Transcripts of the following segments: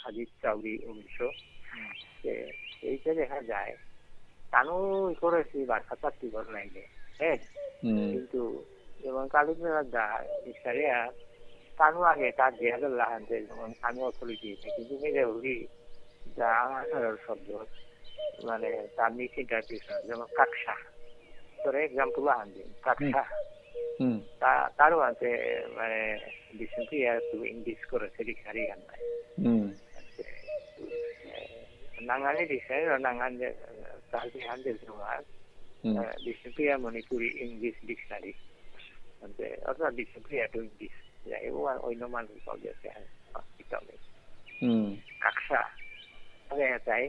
হাজির চাউরি অবশ্য এইটা দেখা যায় কানু করেছি বার্তা চাকরি করে নাইলে হ্যাঁ কিন্তু যেমন কালীপুরা ইসারিয়া কানু আগে তার জেহাদুল লাহানতে যেমন কানু অথরিটি কিন্তু মেরে উড়ি যা আমার শব্দ মানে তার মিস ইন্টারপ্রিটেশন যেমন কাকসা তোর এক্সাম্পল আনবেন কাকসা তারও আছে মানে রিসেন্টলি ইংলিশ করেছে ডিকশনারি গান নাই নাঙ্গালে ডিকশনারি নাঙ্গান তার হান্ডেল তোমার রিসেন্টলি মণিপুরি ইংলিশ ডিকশনারি অর্থাৎ রিসেন্টলি এত ইংলিশ এবং অন্য মানুষ পাওয়া যাচ্ছে হসপিটালে কাকসা তাই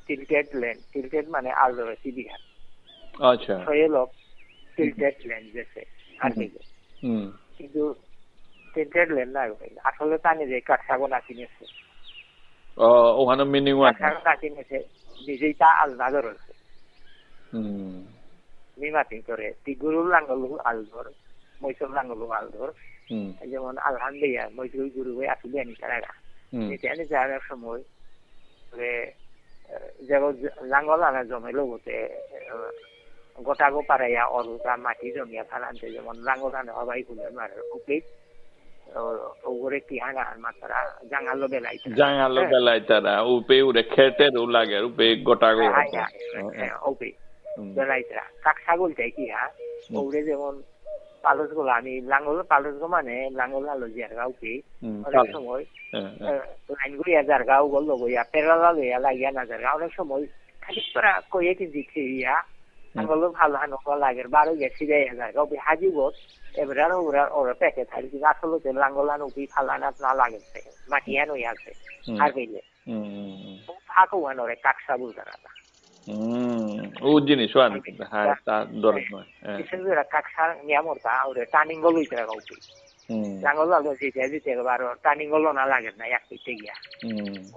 tilted land tilted মানে আলো সিবিহার আচ্ছা soil of tilted land জেসে আর কিন্তু tilted land না আসলে তানে যে কাকসাগো না কিনেছে ওখানে মিনিং ওয়ান কাকসাগো না কিনেছে নিজেই তা আলনা ধরেছে মিমাতি করে তিগুরুল লাঙ্গলু আলধর মৈসল লাঙ্গলু আলধর যেমন আলহামদুলিল্লাহ মৈসুল গুরু হয়ে আসলে আনি তারা এটা যাওয়ার সময় যেমন লাঙ্গল আনা জমাইলো বলতে গোটাগো পাড়াইয়া অরুতা মাটি জমিয়া ফালানতে যেমন লাঙ্গল আনা হবাই খুলে মারে ওকে ওরে কি হানা মাতারা জাঙ্গালো বেলাই তারা উপে উড়ে খেতে লাগে উপে গোটাগো ওকে বেলাই তারা কাকসাগল যাই কি হা ওরে যেমন পালস গুলো আমি পালস গো মানে লাঙ্গল আলো জায়গাও কি অনেক সময় লাইন গুলিয়া জায়গাও গল্লো গইয়া পেরালা লইয়া লাগিয়া না জায়গা অনেক সময় খালি তোরা কইয়ে কি দিচ্ছে ইয়া লাঙ্গল ভালো হানো লাগের 12 গেছি দেয় জায়গা ওই হাজিব এবারে ওরা প্যাকে থাকি কিন্তু আসলে লাঙ্গল হানো কি ফালানা না লাগে মাটিয়া নই আছে আর কইলে ফাঁকো হানো রে কাকসা বুলতারা ও জিনিস ওয়ান হ্যাঁ তা দরদ নয় বিশেষ করে কাকসা নিয়ামরতা ওরে টার্নিং গলো ইতরা গাউতি লাঙ্গল আলো যেতে বারো টার্নিং গলো না লাগে না এক পিছে গিয়া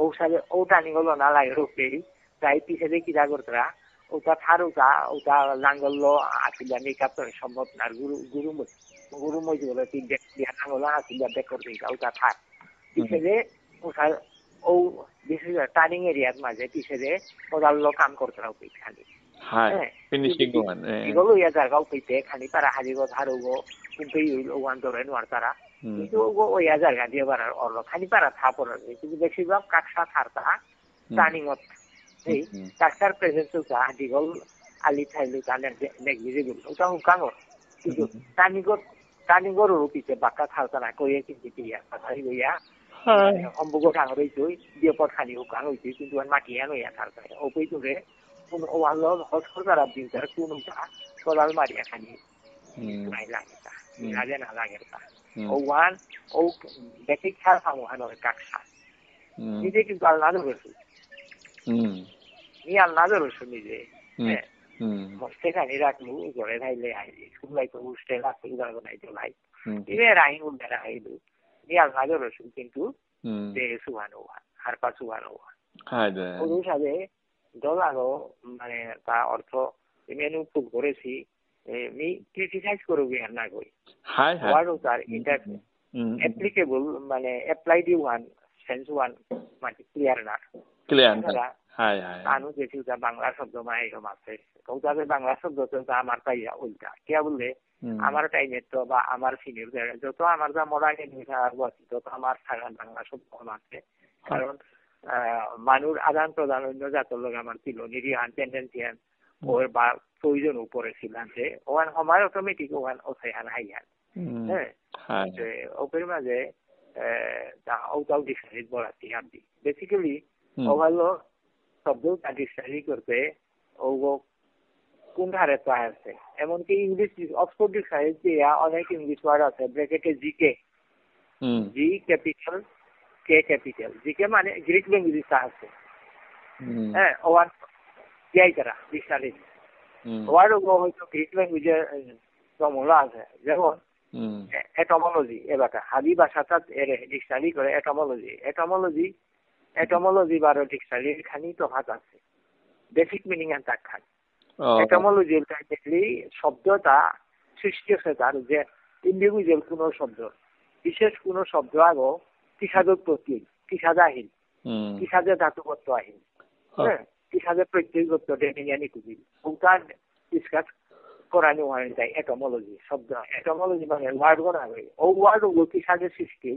ও সালে ও টার্নিং গলো না লাগে রূপে তাই পিছে দেখি যা করতরা ওটা থারুটা ওটা লাঙ্গল আসিলা মেকআপ করে সম্ভব না গুরু মজি বলে তিন দেখ দিয়া লাঙ্গল আসিলা দেখ করতে ওটা থাক পিছে যে ও বিশেষ করে টার্নিং এরিয়ার মাঝে পিছে যে ওদাল্লো কাম করতরা ওই খালি ফিনিশিং ওয়ান এগুলো ইয়া জায়গাও পেতে খালি তারা হাজিগো ধারুগো কিন্তু ওয়ান ধরে নোয়ার তারা কিন্তু ওই জায়গা দিয়ে বাড়ার অর্ল খালি পারা থাপড় কিন্তু বেশিরভাগ কাকসা থারতা টার্নিং এই কাকসার প্রেজেন্স ওটা হাজিগল আলি থাইলু তাহলে নেগলিজিবল ওটা হুকাঙর কিন্তু টার্নিংগর রূপিতে বাক্কা থারতা না কইয়ে কিন্তু ইয়া কথা ইয়া অম্বুগো থাঙর হইতো দিয়ে পর খালি হুকাং হইতো কিন্তু মাটিয়া নইয়া থারতা ওপই তোরে কোন ওয়ালো হসপিটাল দিনটার কোনটা সলাল মারিয়া খানি নাই লাগেতা লাগে না লাগেতা ও ওয়ান ও দেখি খেয়াল খামো হানো কাকসা নিজে কিন্তু আল্লাহ ধরেছে নি আল্লাহ ধরেছে নিজে সেখানে রাখলু ঘরে থাইলে স্কুলাই তো হোস্টেল আছে উদার নাই তো ভাই ইবে রাইন উল্টা রাইলু নি আল্লাহ ধরেছে কিন্তু দে সুহানো আর পা সুহানো ওই সাথে ডলারও মানে তা অর্থ মেনু খুব করেছি মি ক্রিটিসাইজ করবি আর না কই ওয়ার্ডও তার ইন্টার অ্যাপ্লিকেবল মানে অ্যাপ্লাইড ওয়ান সেন্স ওয়ান মানে ক্লিয়ার না আনু যেটি বাংলা শব্দ মানে এরকম আছে ওটাকে বাংলা শব্দ তো আমার পাইয়া উল্টা কে বললে আমার টাইমে তো বা আমার সিনিয়র যত আমার যা মডার্ন তত আমার বাংলা শব্দ কম আছে কারণ মানুষ আদান প্রদান অন্য জাতের লোক আমার ছিল নিরিহান টেন্ডেন্সিয়ান ওর বা প্রয়োজন উপরে ছিলাম যে ওখান সময় অটোমেটিক ওখান ওখান হাইয়ান হ্যাঁ ওপের মাঝে ওটাও ডিকশনারি বলাতে আপনি বেসিক্যালি ওগুলো শব্দ ডিকশনারি করতে ও কোন হারে পায় আছে এমনকি ইংলিশ অক্সফোর্ড ডিকশনারিতে অনেক ইংলিশ ওয়ার্ড আছে ব্র্যাকেটে জিকে জি ক্যাপিটাল কে ক্যাপিটাল জিকে মানে গ্রিক ল্যাঙ্গুয়েজ আছে হ্যাঁ ওয়ান যাই তারা ডিকশনারি ওয়ার্ড হয়তো গ্রিক ল্যাঙ্গুয়েজে সমলা আছে যেমন এটমোলজি এবারটা হাবি ভাষাটা এর ডিকশনারি করে এটমোলজি বারো ডিকশনারির খানি তফাৎ আছে বেসিক মিনিং এন্ড তাক খান এটমোলজি দেখলি শব্দটা সৃষ্টি হচ্ছে তার যে ইন্ডিভিজুয়াল কোনো শব্দ বিশেষ কোনো শব্দ আগো কিসাদের প্রতীক কিসাদা আহিল কিসাদে ধাতুপত্র আহিল হ্যাঁ কিসাদে প্রত্যেকগত ডেনিয়ানি কুবি ওটা ডিসকাস করানো হয় যায় এটমোলজি শব্দ এটমোলজি মানে ওয়ার্ড করা হয় ও ওয়ার্ড ওগুলো কিসাদের সৃষ্টি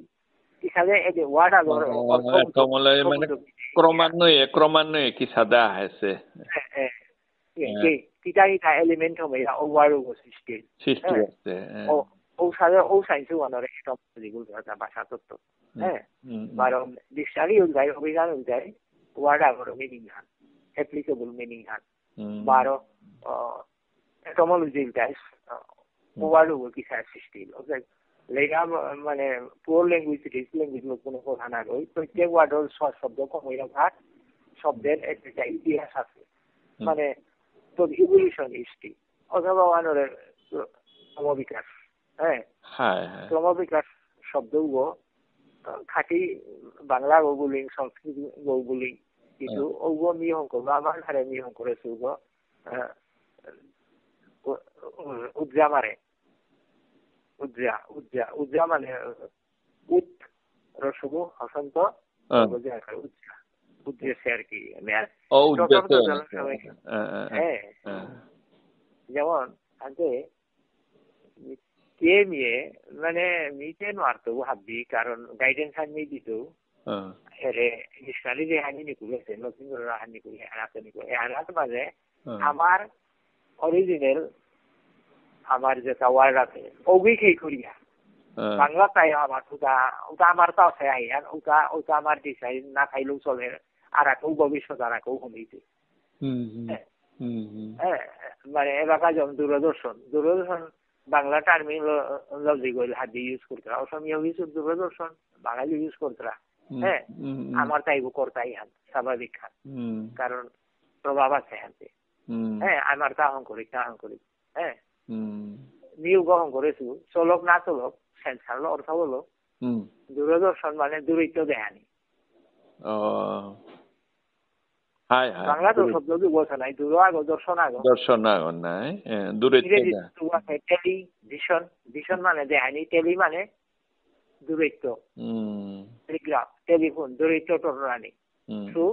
কিসাদে এই ওয়ার্ড আগো এটমোলজি মানে ক্রমান্বয়ে কিসাদা আছে কিটা কিটা এলিমেন্ট হবে ও ওয়ার্ড ওগুলো সৃষ্টি আছে ও সাথে ও সাইন্স ওয়ানের এটমোলজি গুলো ভাষা তত্ত্ব হ্যাঁ কারণ ডিকশনারি অনুযায়ী অভিধান অনুযায়ী ওয়ার্ড আগর মিনিং হান অ্যাপ্লিকেবল মিনিং হান বারো এটমোলজি টাইস ওয়ার্ড ওগুলো কিসা সৃষ্টি লেখা মানে পুয়ার ল্যাঙ্গুয়েজ রিচ ল্যাঙ্গুয়েজ লোক কোনো কথা না ওই প্রত্যেক ওয়ার্ডের শব্দ কমই ভাগ শব্দের একটা ইতিহাস আছে মানে তোর ইভলিউশন হিস্ট্রি অথবা ওয়ানের ক্রমবিকাশ হ্যাঁ ক্রমবিকাশ শব্দগুলো খাঁটি বাংলা গৌগুলিং সংস্কৃত গৌগুলিং কিন্তু ওগুলো নিয়ম করবো আমার ঘরে নিয়ম করেছে ওগুলো উজ্জা মারে উজ্জা মানে উত রসগু হসন্ত উদ্দেশ্যে আর কি হ্যাঁ যেমন আগে কে নিয়ে মানে মিটে মারতো হাবি কারণ গাইডেন্স হানি দিত এরে ডিকশনারি যে হানি নিকুলেছে নতুন করে হানি করে হাতে নিকুলে হাত মাঝে আমার অরিজিনাল আমার যে ওয়ার্ড আছে ওগুলি খেয়ে করিয়া বাংলা তাই আমার ওটা আমার তো আছে আইয়ার ওটা আমার ডিসাইড না খাইলেও চলে আর একও ভবিষ্যৎ আর একও কমেছে হ্যাঁ মানে এলাকা যেমন দূরদর্শন বাংলা টার্মিনোলজি গুলো হাত দিয়ে ইউজ করতরা অসমীয়া দূরদর্শন বাঙালি ইউজ করতরা হ্যাঁ আমার তাইব করতাই হান স্বাভাবিক হান কারণ প্রভাব আছে হাতে হ্যাঁ আমার তাহন করি হ্যাঁ নিউ গ্রহণ করেছু চলক না চলক সেন্সার অর্থ হলো দূরদর্শন মানে দূরত্ব দেহানি বাংলা তো শব্দ বলছে নাই দূর আগো দর্শন আগো নাই টেলিভিশন মানে দেহানি টেলি মানে দূরত্ব টেলিগ্রাফ টেলিফোন দূরত্ব টরানি through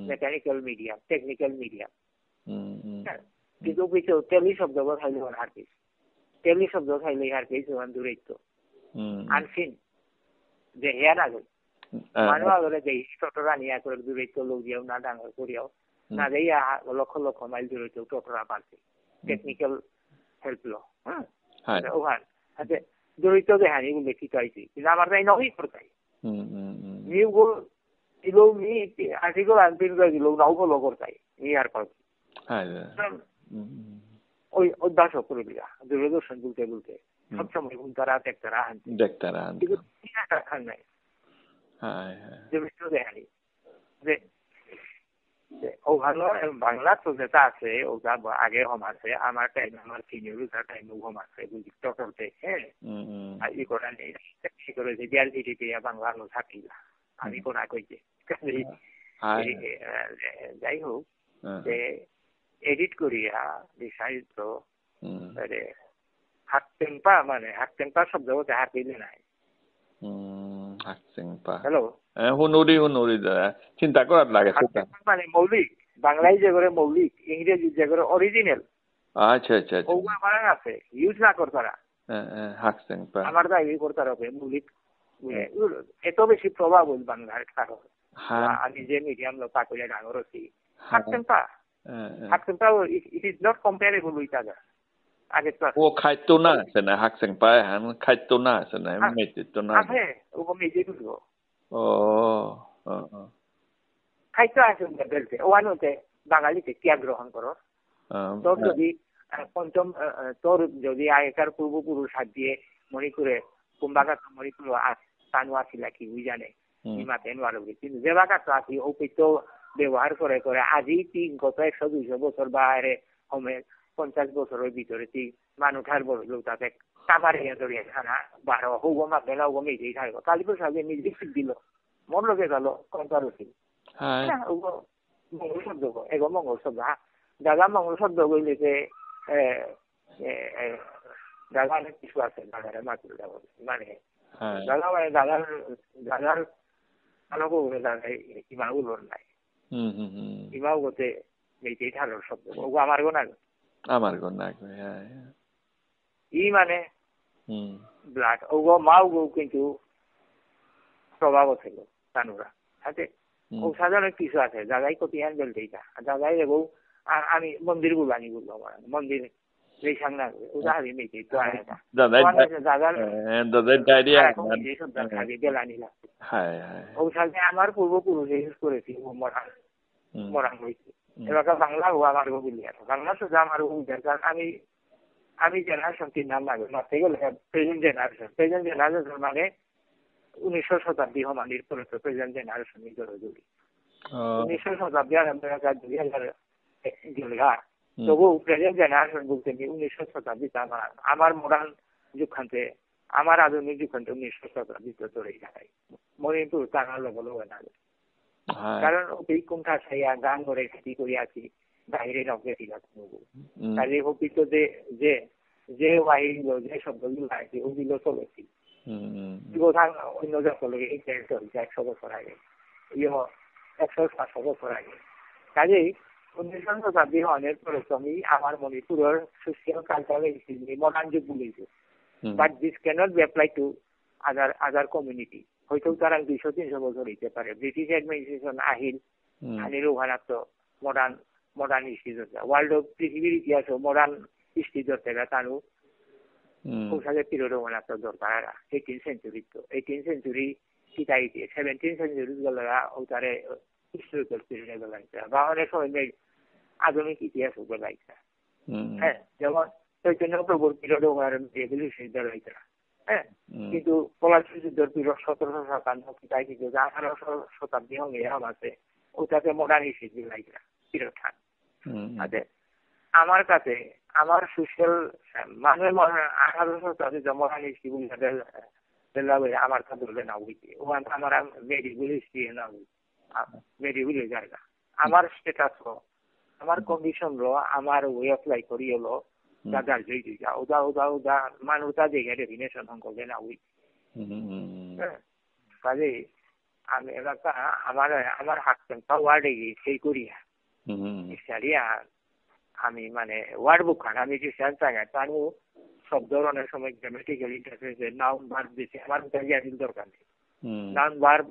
mechanical medium technical medium কিন্তু কিছু টেলি শব্দ খাইলে হারপিস টেলি শব্দ খাইলে হারপিস দূরত্ব আনসিন যে হেয়া না গই মানুষ আগরে যে টটরা নিয়ে করে দূরত্ব লোক দিয়েও না ডাঙর করিয়াও না যাইয়া লক্ষ লক্ষ মাইল দূরত্ব টটরা পারছে টেকনিক্যাল হেল্প লো ওখান আচ্ছা দূরত্ব দেহানি বলে কি চাইছি কিন্তু আমার তাই নই করতাই নিউ গোল কিলো মি আর্টিকেল আনপিন করে দিল নাও ফলো করতাই ইয়ার পর ওই অভ্যাস করে দিয়া দূরদর্শন বলতে সবসময় ঘুমতারা দেখতারা কিন্তু খান নাই দেখানি যে ওখানে বাংলা তো যেটা আছে ওটা আগে হোম আছে আমার টাইম আমার সিনিয়র টাইম হোম আছে টকরতে হ্যাঁ ই করা নেই করে যে বিয়ার ভিটি পেয়ে বাংলা নো থাকি আমি কোনা কইছে যাই হোক যে এডিট করিয়া বিস্তারিত হাত টেম্পা শব্দ হতে হাত দিলে নাই হ্যালো শুনুরি চিন্তা করার লাগে মানে মৌলিক বাংলায় যে করে মৌলিক ইংরেজি যে করে অরিজিনাল আচ্ছা ওগুলো আমার আছে ইউজ না করতারা আমার দাবি করতার হবে মৌলিক এত বেশি প্রভাব হল বাংলার কারণ আমি যে মিডিয়াম লোক পাকলে ডাঙর আছি হাকটেম্পা it is not comparable with other আগে তো ও খাইতো না আছে না হাকসেংপা হান খাইতো না আছে না মেজিতো না আছে ও মেজিতো ও খাইতো আছে বলতে ওয়ানোতে বাঙালিতে কি গ্রহণ করো তোর যদি পঞ্চম তোর যদি আগেকার পূর্বপুরুষ হাত দিয়ে মণিপুরে কুম্বাকা মণিপুর স্থানও আসিলা কি বুঝ জানে নিমাতে নোয়ারবে কিন্তু যে বাগাত আসি ওপিতো ব্যবহার করে আজি গত 100-200 বছর বাইরে হোমে 50 বছরের ভিতরে মানুষের বললো তাতে কাবার ধরিয়ে খানা 12 হোক মাপে না ওগো মেজেই থাকবো কালীপুর সাহেব মিউজিক দিল মন লোকে গেল কন্টারসি মঙ্গল শব্দ এগো মঙ্গল শব্দ দাদা মঙ্গল শব্দ বললে যে জায়গা অনেক কিছু আছে বাজারে মাতুল দেওয়া মানে হ্যাঁ জায়গা মানে জায়গার আলোক জায়গায় ইমাগুলোর নাই ইমাগুলোতে মেয়েটি ঠালোর শব্দ ওগো আমার গো না আমার গো না হ্যাঁ ই মানে ব্লাড ওগো মাও গো কিন্তু প্রভাব ছিল তানুরা সাথে ও সাধারণ কিছু আছে জায়গায় কতি হ্যান্ডেল দিইটা জায়গায় এবং আমি মন্দির গুলানি বলবো আমার মন্দির এই সাংনা ওটা হাবি মেয়েটি তো আমার পূর্বপুরুষ ইউজ করেছি মরান হয়েছে এবার বাংলা হওয়া আমার বলি আছে বাংলা শুধু আমার কারণ আমি জেনারেশনটির নাম লাগবে মারতে গেলে প্রেজেন্ট জেনারেশন মানে 19 শতাব্দী হমানির পরে তো প্রেজেন্ট জেনারেশন জরুরি 19 শতাব্দী আর 2000 তবু প্রেজেন্ট জেনারেশন বলতে 19 শতাব্দীতে আমার মডার্ন যুগখান্তে আমার আধুনিক যুগখান্তে 19 শতাব্দীতে চলেই যায় মণিপুর টানার লবল হয়ে না কারণ ওই কোনটা ছাইয়া গান করে খেতি করে আছি বাইরে নগে ঠিক আছে তাহলে হপিত যে যে বাহিরগুলো যে শব্দগুলো আছে ওগুলো চলেছি অন্য যতলোকে এই চলছে 100 বছর আগে 100-500 বছর আগে কাজেই 19 শতাব্দী অনেক পরিশ্রমী আমার মণিপুরের সোশিয়াল কালচারাল মডার্ন যুগ বলেছে but this cannot be apply to other community হয়তো তারা 200-300 বছর হইতে পারে ব্রিটিশ অ্যাডমিনিস্ট্রেশন আহিল আনির ওখানাত মডার্ন হিস্ট্রি ওয়ার্ল্ড পৃথিবীর ইতিহাস মডার্ন হিস্ট্রি ধরতে গেলে তারও পৌঁছাতে পিরিয়ড ওখানাত দরকার 18th সেঞ্চুরি কিতাইতে 17th সেঞ্চুরি গেলা ওটারে হিস্টোরিক্যাল পিরিয়ডে গেলাইছে বা অনেক সময় আধুনিক ইতিহাস গেলাইছে হ্যাঁ যেমন চৈতন্য প্রভুর পিরিয়ডে ওখানে রেভলিউশন গেলাইছে হ্যাঁ কিন্তু পলাশী যুদ্ধের পিরিয়ড 1757 কিতাই কিন্তু 18 শতাব্দী হঙ্গে আছে ওটাতে মডার্ন হিস্ট্রি গেলাইছে পিরিয়ড খান আছে আমার কাছে আমার সোশ্যাল মানে 18 শতাব্দী মডার্ন হিস্ট্রি বলে আমার কাছে বলে না হইতে ওখানে আমার মেডিকেল হিস্ট্রি না মেডিকেল জায়গা আমার স্টেটাস আমার কন্ডিশন লো আমার ওয়ে অফ লাইফ করি হলো দাদার জয় দিঘা ওদা মানুষটা দেখে ডেফিনেশন করবে না হই কাজে আমি এলাকা আমার হাঁটতেন ওয়ার্ডে গিয়ে সেই করিয়া সারিয়া আমি মানে ওয়ার্ড বুক খান আমি রিসার্চ জায়গায় তারও সব ধরনের সময় গ্রামেটিক্যাল ইন্টারফেসে নাউন ভার্ব দিয়েছে আমার জানির দরকার নেই নাউন ভার্ব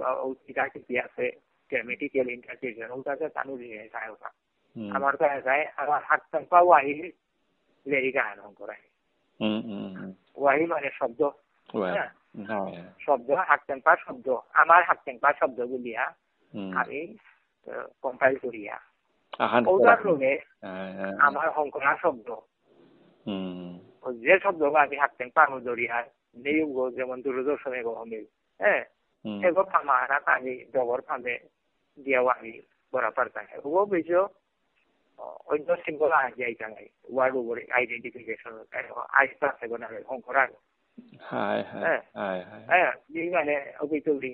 কি আছে গ্রামেটিক্যাল ইন্টারফেসে ওটাকে তানু দিয়ে আমার কাছে আমার হাঁটতেন ওয়াহি লেরিকা আনন্দ করাই ওয়াহি মানে শব্দ শব্দ হাঁটতেন শব্দ আমার হাঁটতেন শব্দ বলিয়া আমি কম্পাইল করিয়া ওটার লোকে আমার হংকরা শব্দ যে শব্দ আমি হাঁটতেন পানো দরিয়া নেই যেমন দূরদর্শনে গহমিল হ্যাঁ এগুলো ফামারা পানি ডবর ফামে দিয়াও আমি বরাবর থাকে ওগুলো বেশি অন্য সিম্বল যাই জানাই ওয়ার্ড উপরে আইডেন্টিফিকেশন আইসা থাকবে না হংকরা হ্যাঁ মানে অভিযোগী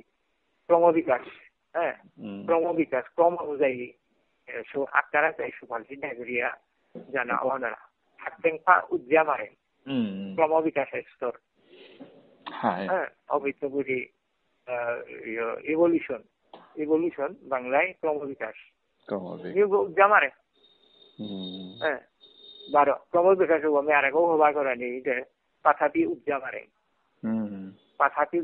ক্রমবিকাশ হ্যাঁ ক্রমবিকাশ ক্রম অনুযায়ী আকারা চাই সুফল চিন্তা করিয়া জানা ওনারা থাকতেন উজ্জামারে ক্রমবিকাশের স্তর হ্যাঁ অভিযোগী ইভলিউশন বাংলায় ক্রমবিকাশ উজ্জামারে হ্যাঁ 12 ক্রমবিকাশ আমি আরেকও হবা করানি পাথাপি উজ্জামারে পাথাপি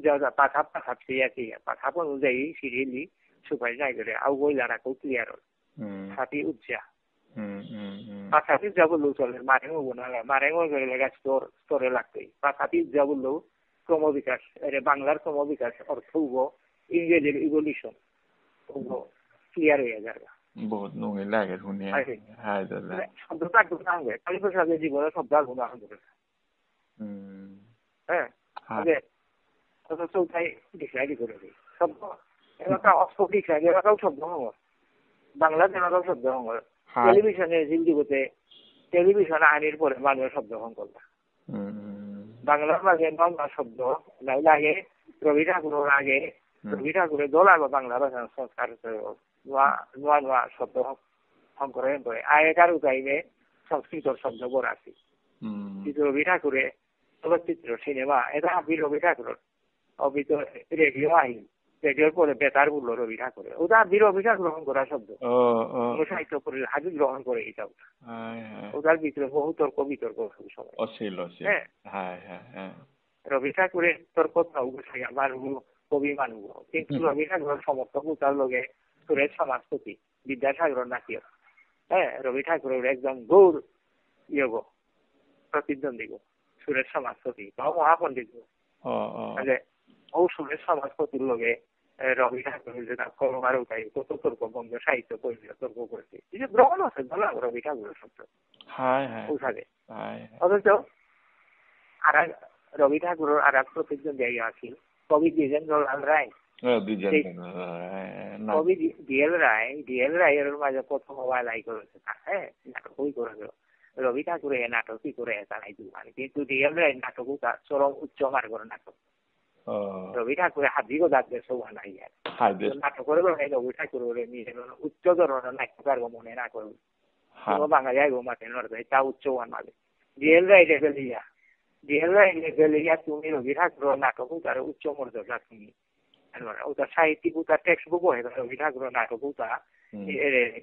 পাথাপি আছে পাথাপ অনুযায়ী সিরিয়ালি সুপারি নাই করে আউগই লারাকো ক্লিয়ার সাথী উজ্জা পাথাপি উজ্জা বললেও চলে মারেঙ্গো বোনালে মারেঙ্গো গেলে স্তরে লাগতোই পাথাপি উজ্জা বললেও ক্রমবিকাশ বাংলার ক্রমবিকাশ অর্থ উগো ইংরেজির ইভলিউশন উগো ক্লিয়ার হয়ে যাবে বহুত নঙ্গি লাগে শুনি হাই দাদা শব্দটা একটু নাঙ্গে কালী প্রসাদের জীবনে শব্দ গুণা হবে হ্যাঁ আগে চৌথাই ডিক্লারি করে দিই শব্দ এলাকা অস্পট ডিক্লারি এলাকাও শব্দ হঙ্গ বাংলার এলাকাও শব্দ হঙ্গ টেলিভিশনের জিন্দিগতে টেলিভিশন আনির পরে মানুষের শব্দ হঙ্গ বাংলার মাঝে বাংলা শব্দ লাগে রবি ঠাকুরের আগে রবি ঠাকুরের দল আগে বাংলা ভাষার সংস্কার নূয়া নূয়া শব্দ সংকরণ করে আগেকার উপায়ে সংস্কৃত শব্দ বড় আছে কিন্তু রবি ঠাকুরে চলচ্চিত্র সিনেমা এটা আবি রবি ঠাকুরের অবিত রেডিও আইন রেডিওর পরে বেতার বললো রবি ঠাকুরে ওটা আবি রবি ঠাকুর গ্রহণ করা শব্দ সাহিত্য হাজি গ্রহণ করে এটা ওটার ভিতরে বহু তর্ক বিতর্ক সময় রবি ঠাকুরের তর্ক মানুষ কবি মানুষ কিন্তু রবি ঠাকুরের সমর্থক তার লগে সুরেশ সমাজপতি বিদ্যাসাগর নাকিও রবি ঠাকুরের একদম গৌর ইয়োগ প্রতিদ্বন্দ্বী সুরেশ সমাজপতি বা মহাপণ্ডিত ও সুরেশ সমাজপতির লগে রবি ঠাকুরের যেটা করোনার উপায় কত তর্ক বন্ধ সাহিত্য পরিচয় তর্ক করেছে এই যে গ্রহণ আছে বলা রবি ঠাকুরের শব্দ অথচ আর রবি ঠাকুরের আর এক প্রতিদ্বন্দ্বী আছে কবি দ্বিজেন্দ্রলাল রায় কবি ডিএল রায়ের মাঝে প্রথম লাই করেছে নাটক ওই করেছিল রবি ঠাকুরে নাটকই করে চালাই দিল কিন্তু ডিএল রায় নাটক চরম উচ্চ মার্গর নাটক রবি ঠাকুরে হাজিও যাচ্ছে সৌহা নাই নাটক করে রবি ঠাকুরের নিজের উচ্চ ধরনের নাট্যকার মনে না করবে কোনো বাঙালি আইব মাঠে নড়বে তা উচ্চ ওয়ান মাঝে ডিএল রায় লেভেলিয়া তুমি রবি ঠাকুরের নাটক তার উচ্চ মর্যাদা তুমি ওটা সাহিত্যিক ওটা টেক্সট বুক হয়ে গেল রবি ঠাকুরের নাটক ওটা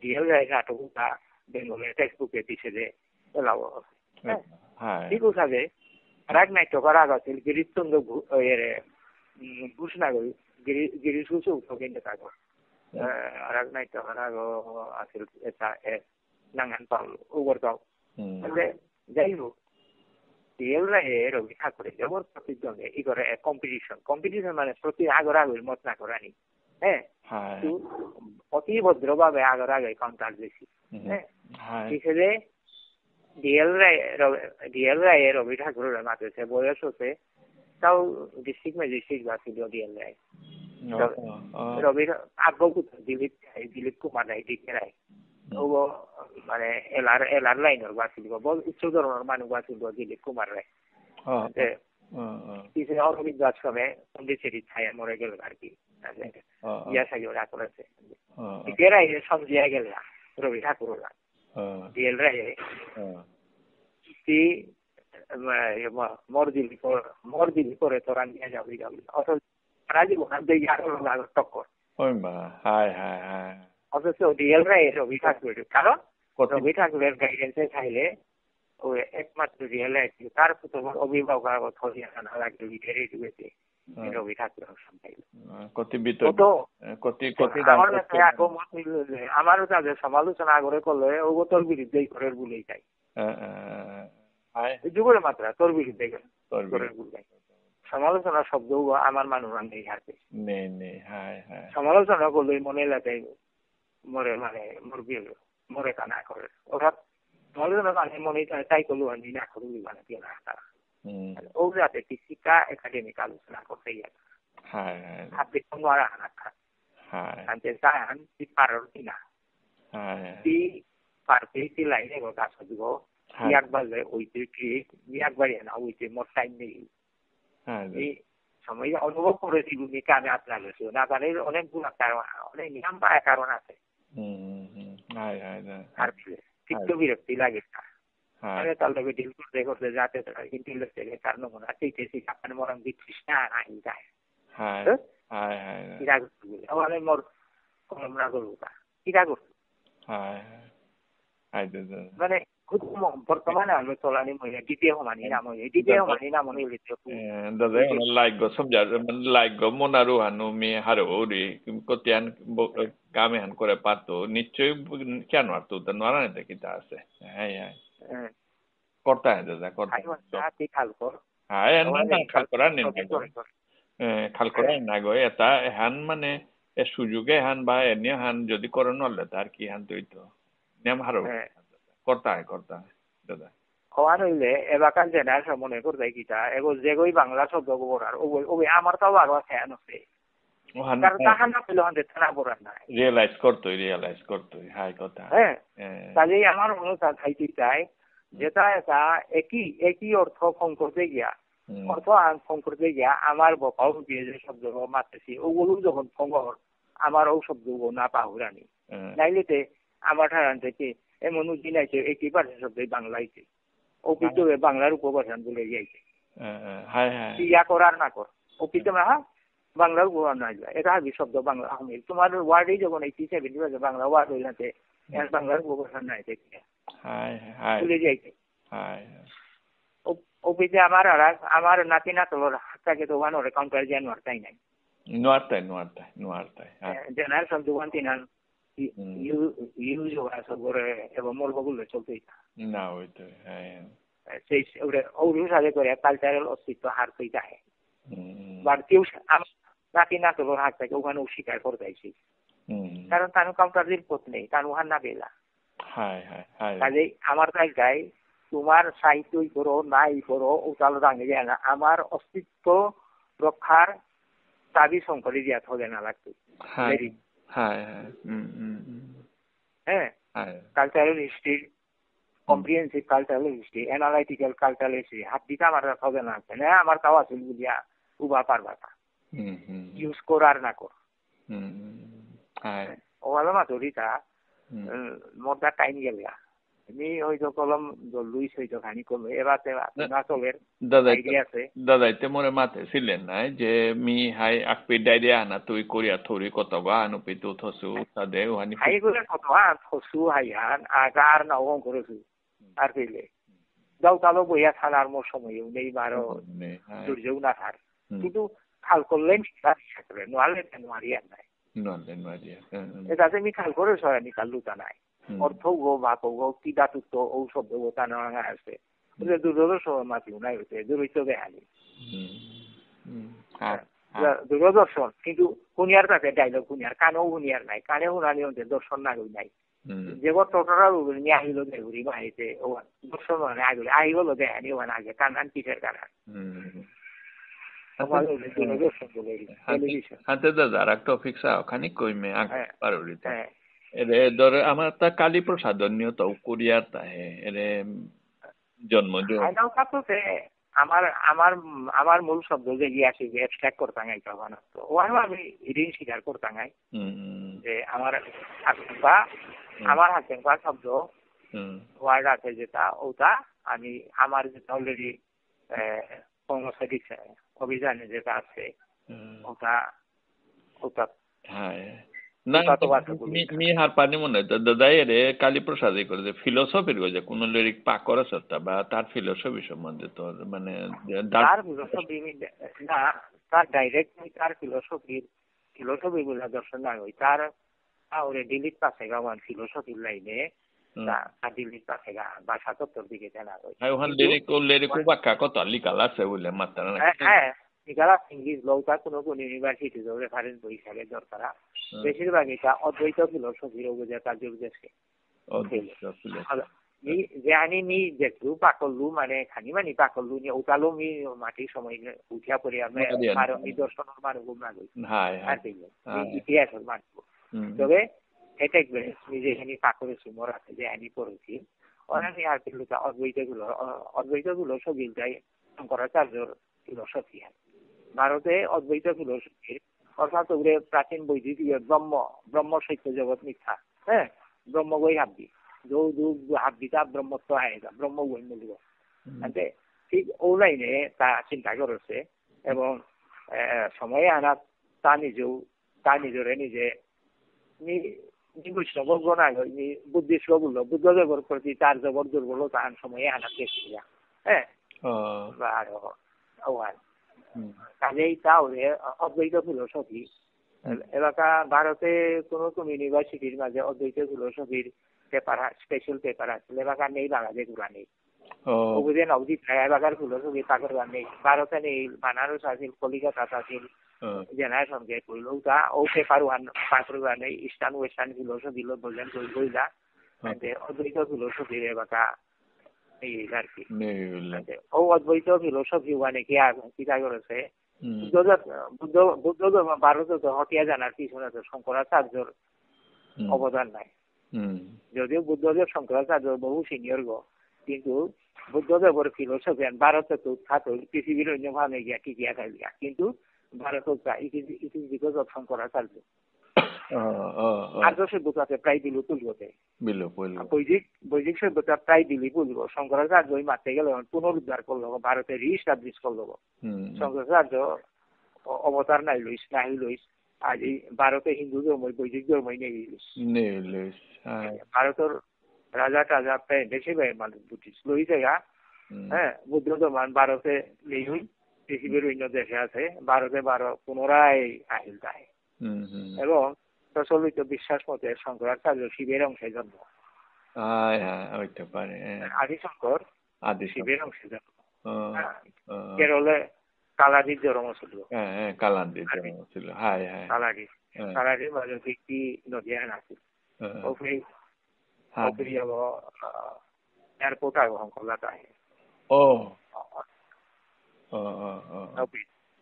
ডিএল রায় নাটক ওটা বেঙ্গলের টেক্সট বুকে দিছে যে এলাও ঠিক আছে রাগ নাট্যকার আগ আছিল গিরিশচন্দ্র ঘোষনাগরী গিরিশ ঘোষ কিন্তু থাকো রাগ নাট্যকার আগ আছিল এটা নাঙ্গান পাউল ওগরগাঁও যাই হোক ডিএল রায় রবি ঠাকুরের যেমন প্রতিদ্বন্দ্বী ই করে কম্পিটিশন মানে প্রতি আগের মত না করানি অতি ভদ্রভাবে আগের কাউন্টার বেশি হিসেবে ডিএল রায় রবি ঠাকুরের মাতেছে বয়স হচ্ছে তাও ডিস্ট্রিক্ট ম্যাজিস্ট্রেট ছিল ডিএল রায় রবি দিলীপ কুমার রায় ডিকে রায় মানে এলার লাইনের বাছিল বল উচ্চ ধরনের মানুষ বাছিল দিলীপ কুমার রায় পিছনে অরবিন্দ আশ্রমে পন্ডিচেরি ছায়া মরে গেল আর কি ইয়া সাইরা করেছে ডিকে রায় সমঝিয়া গেল রবি ঠাকুর ডিএল রায় মরদিলি করে তোরা নিয়ে যাবি অথচ রাজীব টক্কর অথচ ডিএল রায় রবি ঠাকুরের কারণ রবি ঠাকুরের গাইডেন্সে চাইলে ওই একমাত্র ডিএল রায় তার তোমার অভিভাবক হরিয়ানা লাগবে রেডিওতে রবি ঠাকুরের আমারও তাদের সমালোচনা করে করলে ও তোর বিরুদ্ধেই করে বলেই চাই যুগের মাত্রা তোর বিরুদ্ধে সমালোচনা শব্দ আমার মানুষ নেই হাতে সমালোচনা করলে মনে লাগে মরে মানে মরে কানা করে অর্থাৎ সমালোচনা কানে মনে তাই করলো আমি না করবি মানে কি না তারা ও যাতে শিক্ষা একাডেমিক আলোচনা করতে গেল হাতে কোনো আর আনাক্ষা আনতে চান তুই পারর কিনা তুই পারতে তুই লাইনে কাজ দিব একবার ওইতে একবার না ওইতে মোট টাইম নেই এই সময় অনুভব করেছি ভূমিকা আমি আপনার না জানি অনেকগুলো কারণ অনেক নিয়ম বা কারণ আছে আর তিক্ত বিরক্তি লাগে না তার লগে ডিল করতে করতে যাতে কিন্তু কারণ মনে আছে আপনার মরম দিচ্ছিস না আই যায় মোর কলমরা করবো কিরা করবো মানে বর্তমানে আমি চলানি মহিলা দ্বিতীয় সমানি নাম দাদা লাইক সমঝা লাইক মনারু হানু মে হারো রে কতিয়ান কামে হান করে পারতো নিশ্চয়ই কেন আর তো নোয়ারা নেই কিতা আছে করতা হ্যাঁ দাদা করতা খাল করা নেই খাল করা না গো এটা হান মানে সুযোগে হান বা এনে হান যদি করে নলে তার কি হান তুই তো নেম হারো করতা দাদা হওয়া নইলে এবাকার জেনারেশন মনে করতে কিটা এগো যেগোই বাংলা শব্দ গোবরার ওই আমার তাও আরো ফ্যান আছে তাহার না পেলে হন না বরার না রিয়েলাইজ করতোই হাই কথা কাজেই আমার মনে খাইতে চাই যেটা এটা একই অর্থ ফোন করতে গিয়া ফোন করতে গিয়া আমার বকাও দিয়ে যে শব্দ মারতেছি ওগুলো যখন ফোন আমার ও শব্দ না পাহুরানি নাইলেতে আমার ঠারান থেকে এমন দিন আছে 80% শব্দ বাংলাইছে ও কিন্তু বাংলার উপভাষা বলে যাইছে হ্যাঁ হ্যাঁ ইয়া করার না কর অপিতে মা বাংলা গোয়া না যায় এটা হাবি শব্দ বাংলা আমি তোমার ওয়ার্ডে যখন 87 বাংলা ওয়ার্ড হইলাতে এর বাংলা গোয়া না যায় হ্যাঁ হ্যাঁ ভুলে যাইতে হ্যাঁ অপিতে আমার নাতি নাতলর হাতটাকে তো ওয়ান ওরে কাউন্টার জানুয়ার তাই নাই নোয়ারতাই জেনারেল সব দোকান তিনান ইউজ হওয়া সব করে এবং মরবগুলো চলতে না হইতো হ্যাঁ সেই ওরে সাথে করে কালচারাল অস্তিত্ব হার কই যায় বাট কেউ নাতি নাতলর হাত থেকে ওখানে স্বীকার করতে চাইছি কারণ তার কাউন্টার রিপোর্ট নেই তার ওখান না পেলা কাজে আমার জায়গায় তোমার সাহিত্যই করো নাই করো ওটাল রাঙে যায় না আমার অস্তিত্ব রক্ষার দাবি শঙ্করী দিয়া হবে না লাগতো হ্যাঁ cultural history comprehensive cultural history analytical cultural history হাত দিতে আমার হবে না আমার তাও আছে বুঝিয়া উবা পারবা না ইউজ কর আর না কর ওভাবে মাতুরিটা মোটা টাইম গেলিয়া আমি হয়তো কলম লুইস হয়তো খানি কম এবার না চলের দাদাইতে মরে মাতে ছিলেন নাই যে মি হাই আকপি ডাইরিয়া আনা তুই কোরিয়া থরি কত বা আনুপি তু থসু তাদে ওহানি হাই করে কত থসু হাইয়ান আগার না ওং করেছু আর পেলে দাও তালো বইয়া থানার মোর সময় নেই বারো দুর্যোগ না থার কিন্তু খাল করলেন নোয়ালে নোয়ারিয়া নাই এটাতে আমি খাল করে সরানি কাল লুটা নাই অর্থ গো বাপ গো কি দাতুত্ব ও শব্দ গো তা নড়া আছে দূরদর্শন মাতিও নাই হইতে দূরত্ব দেখালি দূরদর্শন কিন্তু হুনিয়ার কাছে ডাইলগ হুনিয়ার কানেও হুনিয়ার নাই কানে হুনানি হতে দর্শন না হই নাই যে টোটরা নিয়ে আহিল দেহুরি বাড়িতে ও দর্শন মানে আগলে আহিল দেখানি ওখানে আগে কানান পিঠের কানান হাতে দাদা আর একটা টপিক ওখানে কইমে পারুরিতে এরে ধর আমার তা কালী প্রসাদ নিয়ত কোরিয়ার তাহে এরে জন্ম আমার আমার আমার মূল শব্দ যে গিয়াছে যে অ্যাবস্ট্রাক্ট করতাম একটা বানাতো ওখানে আমি ঋণ স্বীকার করতাম যে আমার হাতেঙ্কা শব্দ ওয়ার্ড আছে যেটা ওটা আমি আমার যেটা অলরেডি কর্মচারী অভিযানে যেটা আছে ওটা ওটা না মি হার পানি মনে দাদাই রে কালী প্রসাদ করে ফিলোসফির যে কোন লিরিক পাক করে সত্তা বা তার ফিলোসফি সম্বন্ধে তোর মানে তার ফিলোসফি না তার ডাইরেক্ট তার ফিলোসফি গুলা দর্শন না হই তার ওরে ডিলিট পাশে গাওয়ান ফিলোসফির লাইনে তার ডিলিট পাশে গা বা ৭৭ দিকে জানা হই ওখান লিরিক বাক্কা কত লিকাল আছে বলে মাত্রা না হ্যাঁ লিকাল ইংলিশ লৌতা কোন ইউনিভার্সিটি রেফারেন্স বই হিসাবে দরকার বেশিরভাগ এটা অদ্বৈত ফিলোসফির ওগুলো তার যোগ দেশে যে আনি নি যেটু পাকলু মানে খানি মানি পাকলু নি ওটালো মি মাটি সময় উঠিয়া পড়ি আমি আর নিদর্শনের মানুষ মানব ইতিহাসের মানব তবে এটা নিজে খানি পাকড়ে সুমর আছে যে আনি পড়েছি অনেক আর অদ্বৈত গুলো সবিল যায় শঙ্করাচার্যর ফিলোসফি ভারতে অদ্বৈত ফিলোসফির অর্থাৎ ওগুলো প্রাচীন বৈদিক ব্রহ্ম সত্য জগৎ মিথ্যা হ্যাঁ ব্রহ্ম বই হাবি হাবিটা ব্রহ্মত্ব আয়েগা ব্রহ্ম বই মিলব ঠিক ও লাইনে তা চিন্তা করেছে এবং সময়ে আনা তা নিজরে নিজে বৈষ্ণব না বুদ্ধিষ্ট বললো বুদ্ধদেবর প্রতি তার জবর দুর্বল তার সময়ে আনা চেষ্টা হ্যাঁ কাজেই তাহলে অদ্বৈত ফিলোসফি এলাকা ভারতে কোন ইউনিভার্সিটির মাঝে অদ্বৈত ফিলোসফির পেপার স্পেশাল পেপার আছে এলাকা নেই বাংলাদেশ গুলা নেই বুঝে নবজিৎ এলাকার ফিলোসফি তাকে নেই ভারতে নেই বানারস আছিল কলিকাতা আছিল জেনারেশন কে করল ওটা ও পেপার ওয়ান পাত্র নেই ইস্টার্ন ওয়েস্টার্ন ফিলোসফি লো বললেন বইলা অদ্বৈত ফিলোসফির এলাকা এই আর কি ও অদ্বৈত ফিলোসফি ওয়ানে কি চিন্তা করেছে বুদ্ধ ধর্ম ভারত হটিয়া জানার পিছনে তো শঙ্করাচার্যর অবদান নাই যদিও বুদ্ধদেব শঙ্করাচার্য বহু সিনিয়র গো কিন্তু বুদ্ধদেবর ফিলোসফি ভারতে তো উৎখাত পৃথিবীর অন্য ভাবে গিয়া টিকিয়া খাইলিয়া কিন্তু Bharat it is because of Shankaracharya আর্য সভ্যতাতে প্রায় বিলুপ্ত হতে বৈদিক সভ্যতা প্রায় বিলুপ্ত হইব। শঙ্করাচার্য ওই মারতে গেল পুনরুদ্ধার করলো, ভারতে রিস্টাবলিশ করলো। শঙ্করাচার্য অবতার নাই লইস নাহি লইস আজ এই ভারতে হিন্দু ধর্ম বৈদিক ধর্মই নেই লইস। ভারতের রাজা টাজা বেশি মানুষ বুঝিস লই জায়গা হ্যাঁ বুদ্ধ ধর্ম ভারতে নেই হই পৃথিবীর অন্য দেশে আছে। ভারতে পুনরায় আহিল তাই এবং প্রচলিত বিশ্বাস মতে শঙ্করাচার্য শিবের অংশে জন্ম। আদি শঙ্কর শিবের অংশে জন্ম। কেরলে কালাদির জন্ম ছিল। কালাদির মাঝে একটি নদী আছে এয়ারপোর্ট আগে কলকাতা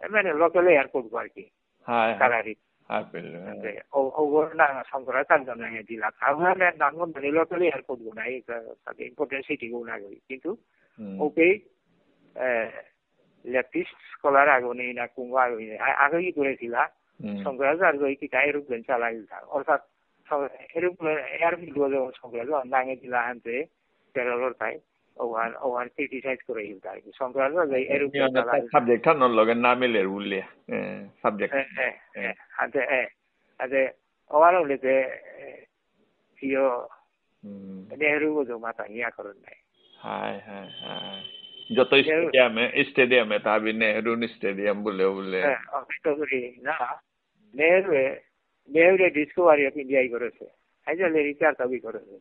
মানে লোকাল এয়ারপোর্ট আর কি কালারি শঙ্করাচার্য দিলা নাম লোকাল এয়ারপোর্ট গো নাই ইম্পর্টেন্ট সিটি গো না কিন্তু ওকে লেফটিস্ট স্কলার আগুনি না কুম্ভ আগুনি আগে কি করেছিল শঙ্করাচার্য কিটা এরোপ্লেন চালাইল অর্থাৎ এরোপ্লেন এয়ারফিল্ড যখন শঙ্করাচার্য নাঙে দিলা আনতে কেরলের তাই ওখান ক্রিটিসাইজ করে হিল আর কি শঙ্করাচার্য এরোপ্লেন চালাইল সাবজেক্ট নন লগে না মিলে উল্লে সাবজেক্ট আদে ওখানে উল্লেতে ইয়ো নেহরু গো মাতা ইয়া করেন নাই যত স্টেডিয়ামে তাবি নেহরু স্টেডিয়াম বলে না নেহরু ডিসকভারি অফ ইন্ডিয়াই করেছে হাইজালে রিচার্জ দাবি করেছে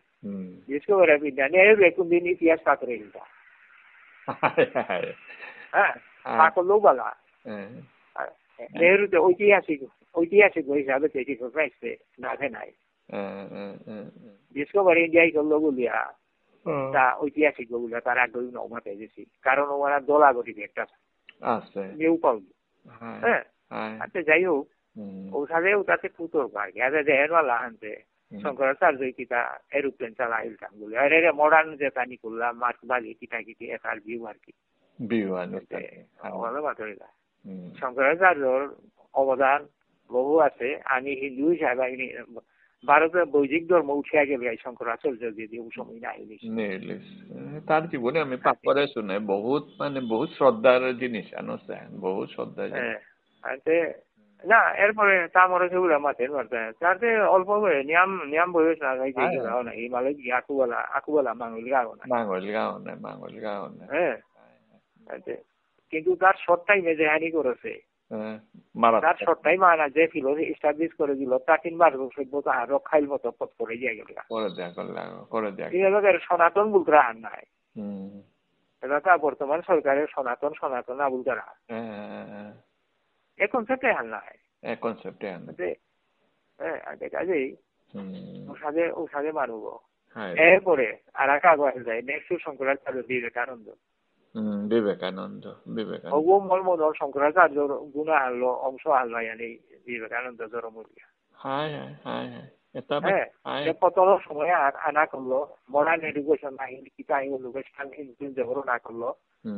ডিসকভারি অফ ইন্ডিয়া নেহরু কোনদিন ইতিহাস পাত্রে হিলতা হ্যাঁ পাকলো বালা নেহরু তো ঐতিহাসিক হিসাবে তৈরি করতে না নাই ডিসকভারি ইন্ডিয়াই করলো বলিয়া তা ঐতিহাসিক বলে তার আগ্রহী নৌমা পেয়েছি কারণ ওরা দলাগতি একটা আছে নিউ পাউল হ্যাঁ আচ্ছা যাই হোক ওটাতে পুতর পায় দেহেরওয়ালা আনতে শঙ্করাচার্য কিতা এরোপ্লেন চালাইলতাম বলে আরে মডার্ন যে পানি করলাম মাছ বালি কিটা কিটি একার ভিউ আর কি শঙ্করাচার্যর অবদান বহু আছে। আমি হিন্দু হিসাবে ভারতের বৈদিক ধর্ম উঠিয়া গেলে শঙ্করাচার্য যদি সময় নাই তার জীবনে আমি পাপ করে শুনে বহুত বহুত শ্রদ্ধার জিনিস আনছে বহুত শ্রদ্ধা না এরপরে তারপরে সেগুলো মাথের মারতে তাতে অল্প করে নিয়াম বয়স না না হিমালয় গিয়ে আকুবেলা মাঙ্গল গাও না হ্যাঁ কিন্তু তার শর্ট টাইমে যে হানি করেছে তার শর্ট টাইম আনা যে ফিল এস্টাবলিশ করে দিল প্রাচীন ভারত সভ্যতা রক্ষাইল মতো পথ করে দিয়ে গেল সনাতন বুলতরা আর নাই এটা বর্তমান সরকারের সনাতন আবুলতারা এই কনসেপ্টে আর নাই দেখা যায় ওসাদে মানব এরপরে আর এক আগে যায় নেক্সট শঙ্করাচার্য বিবেকানন্দ শঙ্করাচার্য গুণ আনলো অংশ আনলো বিবেকানন্দ জরমুলিয়া কত সময় আনা করলো মডার্ন এডুকেশন না করলো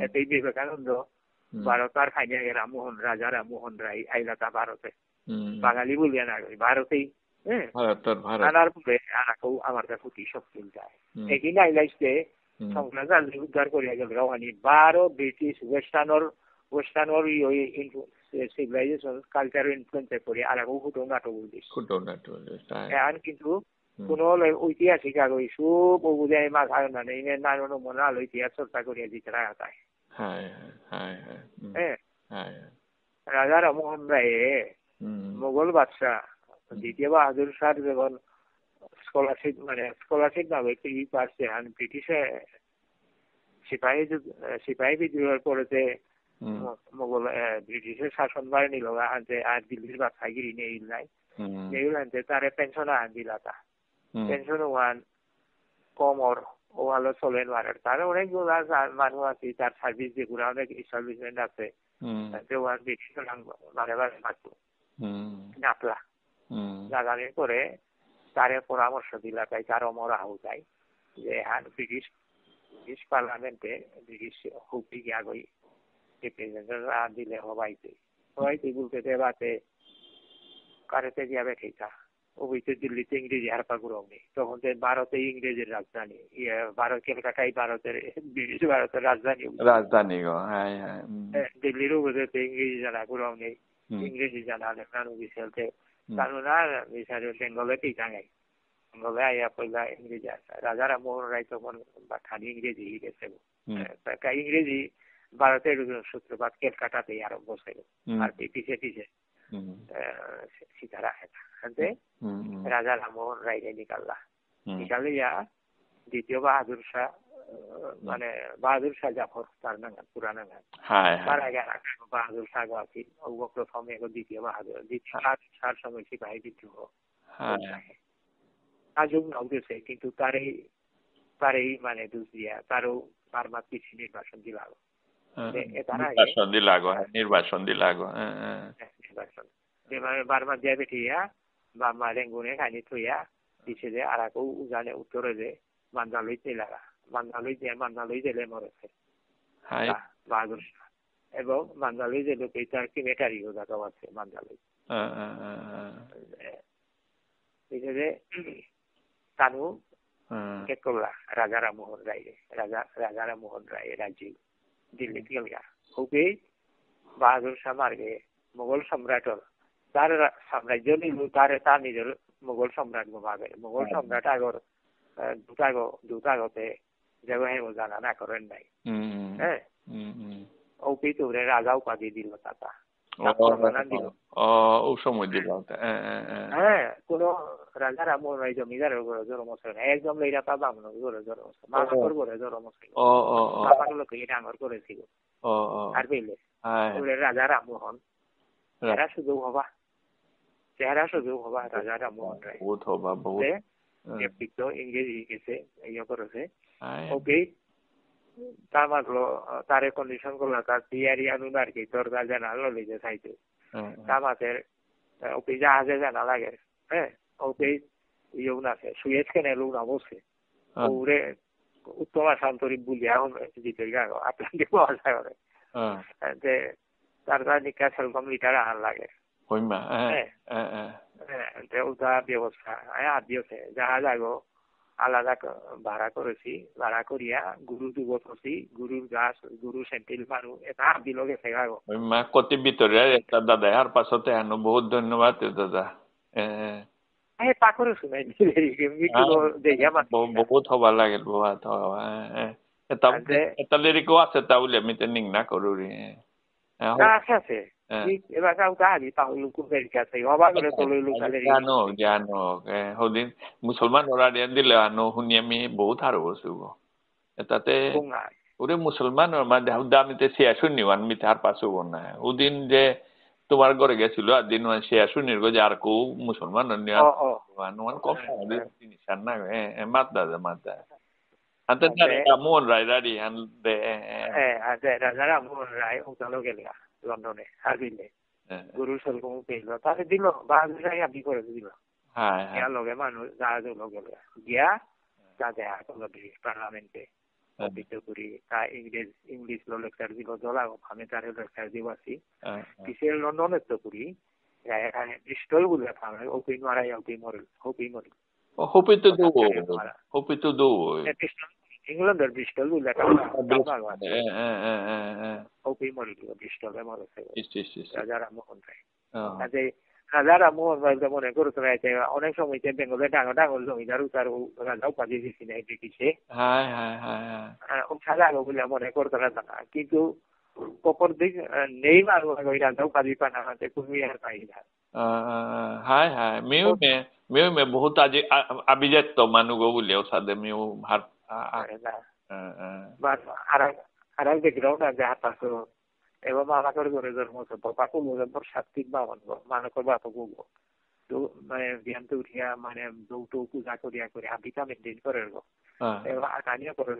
এতে বিবেকানন্দ ভারতের খাইনিয়া রামমোহন রায় আইলাতা ভারতে বাঙালি বলিয়া না ভারতেই আনার পরে আনাকেও আমার কাছে অতি শক্তি যায় এখানে আইলাইছে শঙ্করাচার্য উদ্ধার করিয়া গেল রওয়ানি 12 ব্রিটিশ ওয়েস্টার্নর সিভিলাইজেশন কালচার ইনফ্লুয়েন্স করে আর ফুটো নাটক এখন কিন্তু কোন ঐতিহাসিক আগে সব বুঝাই মাছ আয়নানে নানান মনে আলো ইতিহাস চর্চা করিয়া দিতে রাখা রাজা রামমোহন রায় মোগল বাদশাহ দ্বিতীয় বাহাদুর শাহ যখন স্কলারশিপ নামে একটি পারছে ব্রিটিশে সিপাহী বিদ্রোহের পরেতে মোগল ব্রিটিশের শাসন বাড়ি নিল আনতে আর দিল্লির বাদশাহগিরি নেইল নাই নেইল আনতে তারে পেনশন আন দিলাতা পেনশন ওয়ান কমর ও ভালো চলেন মারের তার অনেকগুলো মানুষ আছে তার সার্ভিস যেগুলো অনেক এস্টাবলিশমেন্ট আছে ওয়ান ব্রিটিশ বারে বারে থাকতো নাপলা জাগানোর পরে তারে পরামর্শ দিলা তাই তার অমর আহু যায় যে ব্রিটিশ পার্লামেন্টে ব্রিটিশ হুকি গিয়া গই রিপ্রেজেন্টেটিভ দিলে হবাইতে বলতে দেবাতে কারেতে যাবে ঠিক ওইতে দিল্লিতে ইংরেজি হারপা গুরমনি তখন ভারতে ইংরেজির রাজধানী ভারত কলকাতায় ভারতের ব্রিটিশ ভারতের রাজধানী দিল্লির উপরে ইংরেজি জানা গুরমনি ইংরেজি জানা নানু বিশালতে কানুনা বিচার বেঙ্গলে পিটাঙাই বেঙ্গলে আইয়া পয়লা ইংরেজি আছে রাজা রামমোহন রায় তখন খালি ইংরেজি গেছে ইংরেজি ভারতের সূত্রপাত কলকাতাতে আরম্ভ ছিল আর পিছিয়ে পিছিয়ে সীতারা রাজা রামমোহন রায় নিকালিয়া দ্বিতীয় বাহাদুর শাহ মানে বাহাদুর শাহ জাফর তার নাম পুরা নাম তার আগে বাহাদুর শাহ গাছি প্রথম দ্বিতীয় বাহাদুর শাহর সময় সিপাহী বিদ্রোহ আজও নগেছে কিন্তু তারই মানে দুষ দিয়া তারও বারবার পিছিয়ে নির্বাচন নির্বাচন বারবার দিয়ে বেঠিয়া বামা রেঙ্গুনে খানি থইয়া পিছিয়ে আর আকৌ উজানে উত্তরে যে মান্দালই তেলারা মান্দালই জেলে মরেছে বাহাদুর শাহ এবং মান্দালই জেলে তার কিমেটারিও জায়গাও আছে মান্দালই পিছিয়ে তানু কে করলা রাজা রামমোহন রায় রাজীব দিল্লি গেলগা ওকে বাহাদুর শাহ মার্গে মোগল সম্রাটর তার সাম্রাজ্য নিল তার নিজের মোগল সম্রাট ভাবে মোগল সম্রাট আগর দুটাগতে যাব জানা না করেন নাই হ্যাঁ ওকে তো রাজা উপাধি দিল তাতা কোন রাজা রামমোহন রায় জমিদারের ঘরে জন্ম ছিল না একদম লইরা পা বামনের ঘরে জন্ম ছিল মামার ঘরে জন্ম ছিল বাবার লোক ডাঙর করেছিল আর পেলে রাজা রামমোহন চেহারা শুধু হবা রাজা রামমোহন রায় ইংরেজি গেছে ইয়ে করেছে ওকে তার মাত্র তারে কন্ডিশন করলো তার তিয়ারি আনুন আর কি তোর জানা লইতে চাইতে তার মাসের ওকে জাহাজে জানা লাগে হ্যাঁ ওকে ইয়েও আছে সুয়েজ কেনেল না বসে ওরে উত্তম আসান্তরিক বলি এখন দিতে গেল আটলান্টিক মহাসাগরে করে যে তার নিকা সেরকম লিটার আহার লাগে ওটা ব্যবস্থা দিয়েছে জাহাজ আগো আলাদা ভাড়া করেছি ভাড়া করিয়া গুরু দুব করছি গুরুর গাছ গুরু সেন্টিল মানুষ এটা দিল গেছে কতি ভিতরে একটা দাদা আর পাশতে আনো বহুত ধন্যবাদ দাদা পাকরে শুনাই বহুত হবার লাগে বহুত এটা লিরিকও আছে তাহলে আমি তো নিং না করুরি আছে এবার জানো হদিন মুসলমান ওরা দিলে আনো শুনি আমি বহুত হারো বসু এটাতে ওরে মুসলমান দামিতে শেয়া শুনি মিতে আর পাশু না ওদিন যে তোমার ঘরে গেছিল আর দিন শেয়া শুনির যে আর কেউ মুসলমান কম জিনিস না মাত দাদা মাতা রামমোহন রায় রাড়ি রাজা রামমোহন রায় ওখানে গেল লন্ডনে হাজিলে গুরু সেরকম পেল তাহলে দিল বাহাদুর রায় আপনি করে দিল লগে মানুষ জাহাজ লগে গিয়া যা দেখা করলো পার্লামেন্টে করি তা ইংলিশ লেকচার দিল জলাগো আমি তার লেকচার দিব আছি পিছিয়ে লন্ডনের তো করি এখানে ব্রিস্টল বলে ওপি মারাই ওপি মরিল ইংল্যান্ডের ব্রিস্টল বলে ওপি মরিল ব্রিস্টলে মরেছে রাজা রামমোহন রায় রাজা রামমোহন রায় মনে করতে রাইতে অনেক সময় বেঙ্গলে ডাঙর ডাঙর জমিদার তার রাজা উপাধি দিছি নাই ব্রিটিশে সাজা বলে মনে করতে না কিন্তু কপর দিক নেই মানুষ রাজা উপাধি পানাতে কোনো ইয়ার পাই না মেউ মে বহুত আবিজাত মানুষ বলেও সাদে মেউ হার আর ব্যাকগ্রাউন্ড আছে হাতাস এবং মামাকর ঘরে জন্ম বাপাকে মুজফর সাত্বিক বামন মানকর বাপা গুগো তো মানে বিয়ান্তে উঠিয়া মানে যৌটো পূজা করিয়া করে হাবিকা মেনটেন করে এবং আটানিয়া করে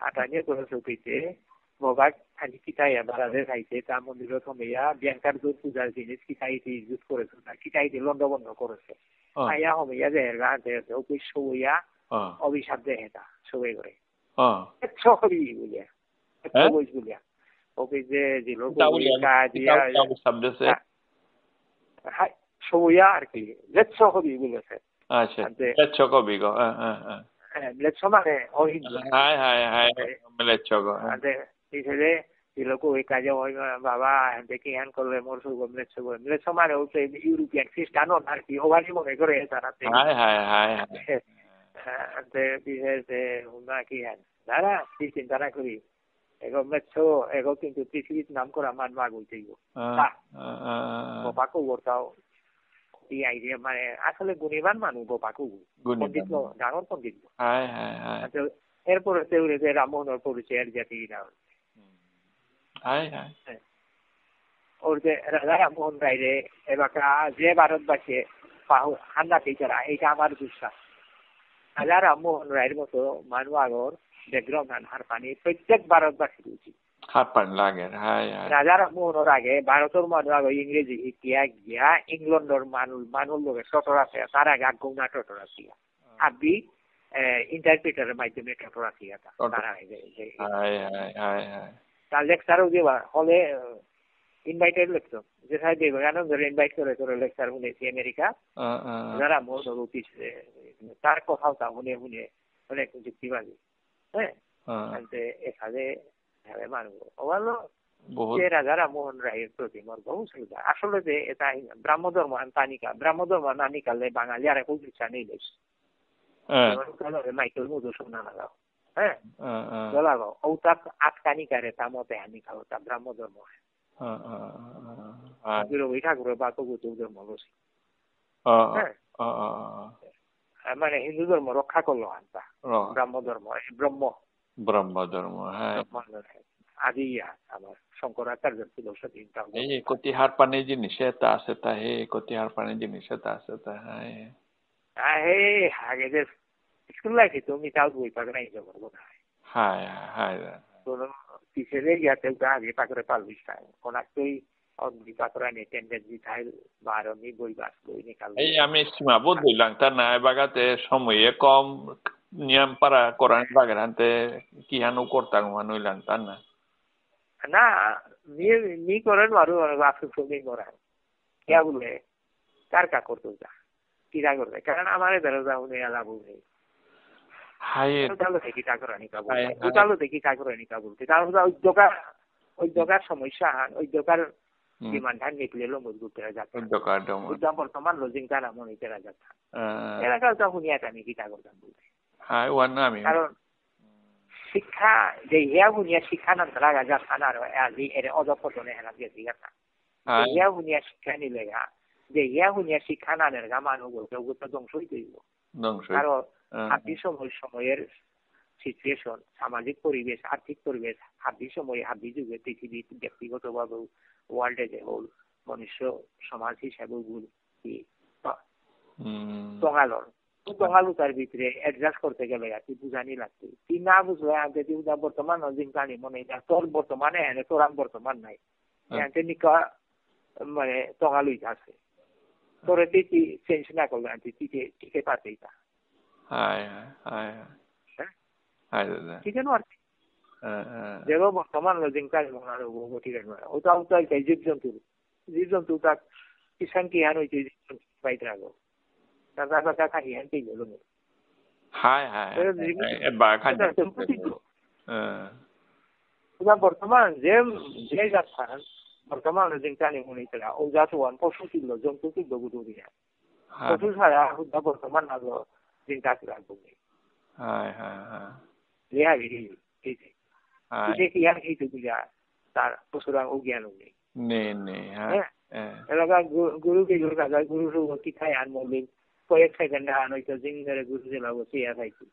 আটানিয়া করে চৌকিতে ববাক খালি কিতাইয়া বারাদে খাইছে তা মন্দিরের সময়া বিয়াঙ্কার যে পূজার জিনিস কিতাইতে ইউজ করেছে না কিতাইতে লন্ড বন্ধ করেছে আয়া সময়া যে গাছে ওকে সইয়া অভিশাপ দেয় এটা সবাই করে সবই বলিয়া বলিয়া ওকে যে সবইয়া আর কি লেচ্ছ কবি বলেছে আচ্ছা লেচ্ছ কবি গো লেচ্ছ মানে অহিন্দু লেচ্ছ গো ছেলে লোক ওই কাজে ওই বাবা দেখি হ্যান করলে মোর সব লেচ্ছ মানে হচ্ছে ইউরোপিয়ান খ্রিস্টান আর কি ওভারই মনে করে তারা কি হ্যান দাঁড়া কি চিন্তা না করি এগো লেচ্ছ এগো কিন্তু পৃথিবীর নাম করা মান মাগ হইতে বাবাকে ওটাও এই আইডিয়া মানে আসলে গুণীবান মানুষ বাবাকে পণ্ডিত ডাঙর পণ্ডিত এরপরে যে রামমোহনের পরিচয়ের জাতি না ওর যে রাজা রামমোহন রায় এবার যে ভারতবাসী হান্না পেয়েছারা এইটা আমার বিশ্বাস রাজা রামমোহন রায়ের মতো মানুষ আগর ব্যাকগ্রাউন্ড হার পানি প্রত্যেক ভারতবাসী উচিত হাত পানি লাগে রাজা রামমোহনের আগে ভারতের মানুষ আগে ইংরেজি শিকিয়া গিয়া ইংল্যান্ডের মানুষ লোকে টটর আছে তার আগে আগুনা টটর আছে আবি ইন্টারপ্রিটারের মাধ্যমে টটর আছে তারা তার লেকচারও দেওয়া হলে ইনভাইটেড লেকচার যেখানে বিবেকানন্দ ইনভাইট করে লেকচার শুনেছি আমেরিকা যারা মোহনের অফিস তার কথাও তা শুনে অনেক যুক্তিবাদী হ্যাঁ এখানে মানুষ রাজা রামমোহন রায়ের প্রতি মোর বহু শ্রদ্ধা আসলে যে এটা ব্রাহ্ম ধর্ম ব্রাহ্ম ধর্ম না নিকালে বাঙালি আর খুব ইচ্ছা নেই বেশ মাইকেল মধুসূদন লাগাও হ্যাঁ লাগাও ওটা আটকানিকারে তা মতে হানিকাও তা ব্রাহ্ম ধর্ম রবি ঠাকুরের বা কবুতর ধর্ম বসে মানে হিন্দু ধর্ম রক্ষা করলো আনতা ব্রাহ্ম ধর্ম ব্রহ্ম ধর্ম আদি আমার শঙ্করাচার্য ফিলোসফি এই কতিহার পানি জিনিস এটা আছে তা হে কতিহার পানি জিনিস এটা আছে তা হে আগে যে স্কুল লাইফে তুমি তাও বই পাক নাই যাব না তো পিছনে ইয়াতে আগে পাকরে পালবিস কোন একটাই অগ্নি পাকরা নে টেন্ডেন্সি থাই বারনি বই বাস বই নিকাল এই আমি সীমাবদ্ধ হইলাম তা না বাগাতে সময়ে কম নিয়ম পারা কোরআন বাগানতে কি হানু করতাম মানুইলাম তা না না নি করেন মারু বাসু তুমি করেন কে বলে কার কা করতে যা কিরা করবে কারণ আমারে দরজা উনি আলাবু নেই দেখি ঠাকুরানি কাবুল উঠালো দেখি ঠাকুরানি কাবুল কারণ ওই দোকার সমস্যা ওই দোকার ডিমান্ড নিকলেলো মজবুত করা যাচ্ছে বর্তমান লজিং তারা মনে করা যাচ্ছে এলাকার তো শুনিয়া টানি কি ঠাকুর বলতে কারণ শিক্ষা যে ইয়া বুনিয়া শিক্ষা না লাগা যাচ্ছে না আজি এর অজপতনে হেলা গেছি গেছে ইয়া বুনিয়া শিক্ষা নিলে যে ইয়া বুনিয়া শিক্ষা না নেগা মানুষগুলোকে ওগুলো ধ্বংস হইতে দিব কারণ হাতি সময়ের সিচুয়েশন সামাজিক পরিবেশ আর্থিক পরিবেশ হাতি সময়ে হাতি যুগে পৃথিবী ব্যক্তিগতভাবে ওয়ার্ল্ডে যে হোল মনুষ্য সমাজ হিসাবে টঙালো তার ভিতরে অ্যাডজাস্ট করতে গেলে আর কি বুঝানি লাগতো তুই না বুঝলে আনতে তুই বর্তমান নজিংকানি মনে তোর বর্তমানে এনে তোর বর্তমান নাই এনতে নিকা মানে টঙালোই আছে তোর তুই চেঞ্জ না করলে আনতে টিকে পাতেই তা ঠিক আছে আর কি যেগুলো বর্তমান লজিংকানি মনে হয় ঠিক আছে ওটা জীবজন্তু তার কিষান কি হান হয়েছে জীবজন্তু পাইতে রাখো বর্তমান যে যাচ্ছেন বর্তমান জিংকানি মনিতরা ও যাচ্ছেন পশু কিনলো জন্তু কিনলো গুরু দিয়া পশু ছাড়া বর্তমান আলো জিংকাকে রাখবো তার পশুরাম অজ্ঞান নেই এলাকা গুরু কি গুরু কি খাই আন মল্লিক কয়েক সেকেন্ডে আন হইতো জিংরে গুরু জেলাবো চেয়া খাইছি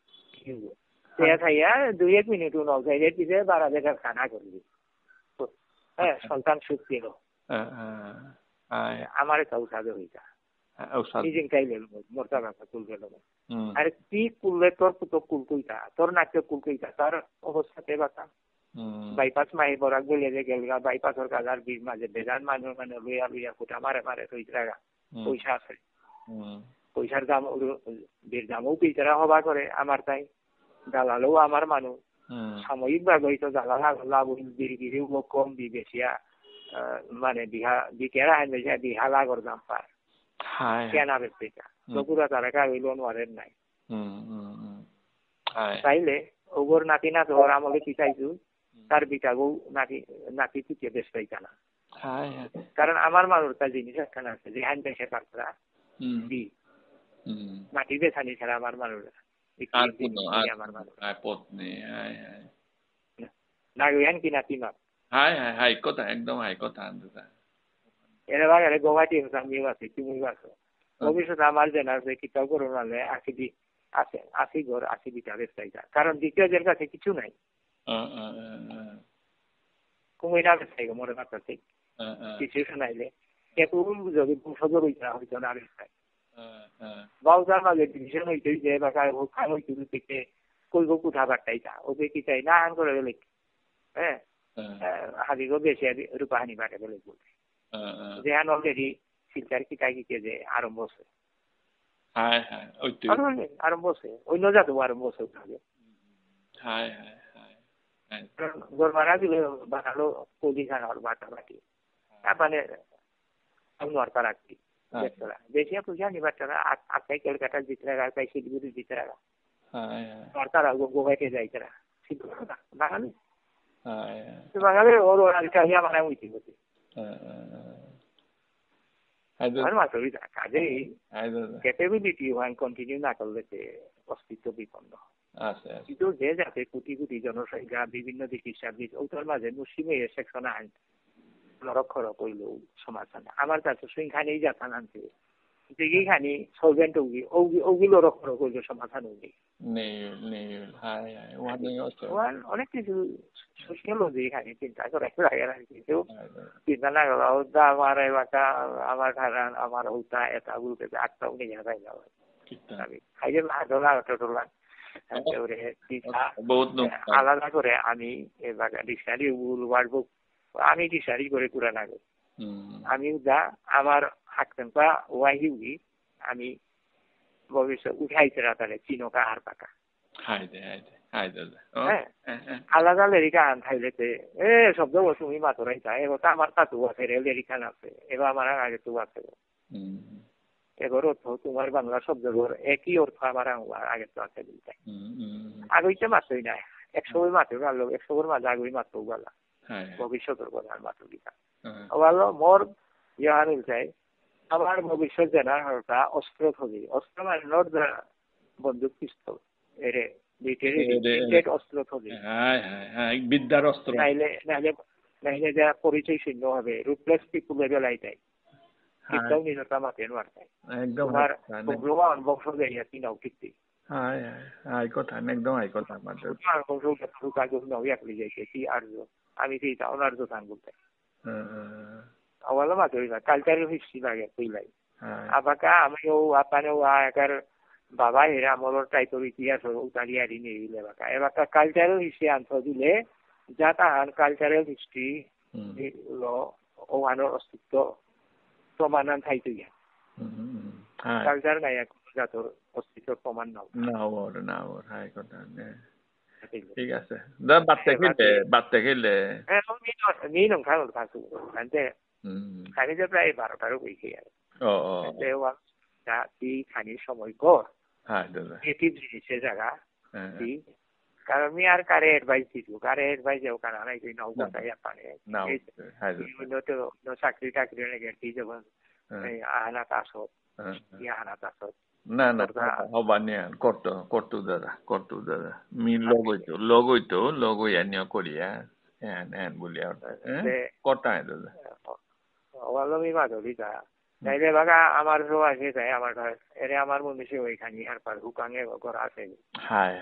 চেয়া খাইয়া 2-1 মিনিট নজাইলে পিছে 12 জায়গার খানা করবি হ্যাঁ সন্তান সুখ দিল আমার একটা উঠাবে হইতা জিং খাইলে মরতা ব্যথা কুল গেল আর কি কুললে তোর তো কুল কইতা তোর নাকে কুল কইতা তার অবস্থাতে বাতা বাইপাস মাহি বরাক বলে যে গেলগা বাইপাসের কাজার বীজ মাঝে বেজান মানুষ মানে লইয়া ফুটা মারে তো ইতরাগা পয়সা আছে পয়সার দাম বের দামও পিছারা হবা করে আমার তাই দালালও আমার মানুষ সাময়িক ভাবে হয়তো দালাল লাভ বিরিগিরিও কম দি বেশিয়া মানে বিকেরা হেন বিহা লাগর দাম পায় কেনা বেচা বগুড়া তারা কাগজ নোয়ারের নাই তাইলে ওগর নাতি না তোর আমলে কি চাইছু তার বিটাগো নাতি নাতি পিছিয়ে বেশ পাইতা না কারণ আমার মানুষ তার জিনিস একখানা আছে যে হ্যান্ড দেশে পাত্রা মাটি বেছানি ছাড়া আমার মানুষ আমার মানুষ নাগরিক কি নাতি মাপ কথা একদম কথা এরা বাগারে গোয়াটি আমিও আছি তুমিও আছো ভবিষ্যতে আমার জানা আছে কিতাব করো নালে আশি ঘর 80 বিটা বেচা কারণ দ্বিতীয়দের কাছে কিছু নাই কুমিরা বেচাই মরে মাত্রা ঠিক কিছু শোনাইলে কেউ যদি সদর হইতো না বেচাই বাউজার মাঝে ডিভিশন হইতে যে বা খাই হইতে থেকে কইব কুঠা বাট্টাইতা ওকে কি চাই না আন করে গেলে হ্যাঁ হাজিগো বেশি রূপাহানি বাটে বলে বলছে যেহান অলরেডি ফিল্টার কিটাই কিতে যে আরম্ভ হচ্ছে আরম্ভ হচ্ছে অন্য জাত আরম্ভ হচ্ছে গরমারা দিলে বানালো কলি খানার বাটা বাটি মানে নর্তা রাখছি বেশি পয়সা নি বাচ্চারা আটটাই কলকাতার দিতে রাখা আটটাই শিলিগুড়ি দিতে রাখা নর্তারা গোবাইতে যাইতে রাখা বাঙালি বাঙালি ওর চাহিয়া বানায় উঠি হচ্ছে কাজেই ক্যাপাবিলিটি ওয়ান কন্টিনিউ না করলে অস্তিত্ব বিপন্ন কিন্তু যে যাতে কোটি কোটি জনসংখ্যা বিভিন্ন চিকিৎসা ওটার মাঝে মুসলিমে সেকশন আইন লরক্ষর কইলেও সমাধান আমার কাছে সংখ্যানেই যাতা আনছে যেখানে সলভেন্ট ওগুলি লরক্ষর কইলে সমাধান হইনি অনেক কিছু সোশিয়োলজি এখানে চিন্তা করে কেউ চিন্তা না করো আমার এলাকা আমার ধারণ আমার হৌতা এটা বলতে 8টা 19 যাই যাবে খাইলে ডলা টোলা আলাদা করে আমি এলাকা ডিকশনারি ওয়ার্ড বুক আমি ডিকশনারি করে কুরা না আমি যা আমার হাকতেনপা ওয়াহিউগি আমি ভবিষ্যৎ উঠাইতে রাতারে চিনকা আর পাকা আলাদা লেরিকা আন খাইলেতে শব্দ তুমি মাতরাই চাই এবার আমার তাতু আছে লেরিখান আছে এবার আমার আগে তু আছে এবার অর্থ তোমার বাংলা শব্দগুলোর একই অর্থ আমার আগে তো আছে বলতে আগইতে মাত্রই নাই 100 মাত্র গেল 100 মাঝে আগই মাত্র গেল ভবিষ্যতের কথা মাত্র দিকা ভালো মোর ইহানিল চাই আমার ভবিষ্যৎ জেনারেলটা অস্ত্র থবি অস্ত্র মানে নট দ্য বন্দুক পিস্তল এরে অস্ত্র থবি বিদ্যার অস্ত্র নাইলে যা পরিচয় শূন্য হবে রুটলেস পিপুল লেভেল আইটাই কিতাও নিজটা মাতে নোয়ারতাই তোমার ভগবান বংশ দেয়া তিনাও কিতি কথা একদম কথা মাত্র আমি সেইটা অনার্য থান বলতে awalnya mah tuh culture history lagi pilih. Apakah amu apa nih agar baba era molor try to ikhlas utali hari ini baka. Apakah cultural history answer dile jata cultural history lo oano ostito promanan thai tu ya. Culture na ya jato ostito proman na. Na hai kota ne. ঠিক আছে দা বাত্তে খেলে মিনং খানো কাসু আনতে খানি যে প্রায় 12টার হইছে আর দেওয়া যা দি খানি সময় কর হ্যাঁ দাদা এটি জিনিসের জায়গা দি কারণ আমি আর কারে অ্যাডভাইস দিব কারে অ্যাডভাইস দেও কারণ নাই কই নাও কথা ইয়া পারে নাও হ্যাঁ তো নো চাকরি টাকরি লাগে কি যখন আনা তাসো ইয়া আনা তাসো না হবানি করতো দাদা মি লগইতো এনে করিয়া হ্যাঁ বলিয়া কটা দাদা ভালো মি মাতো দিতা তাইলে বাগা আমার সব আছে তাই আমার এরে আমার মনে ওইখানে আর পার হুকাঙে ঘর আছে হ্যাঁ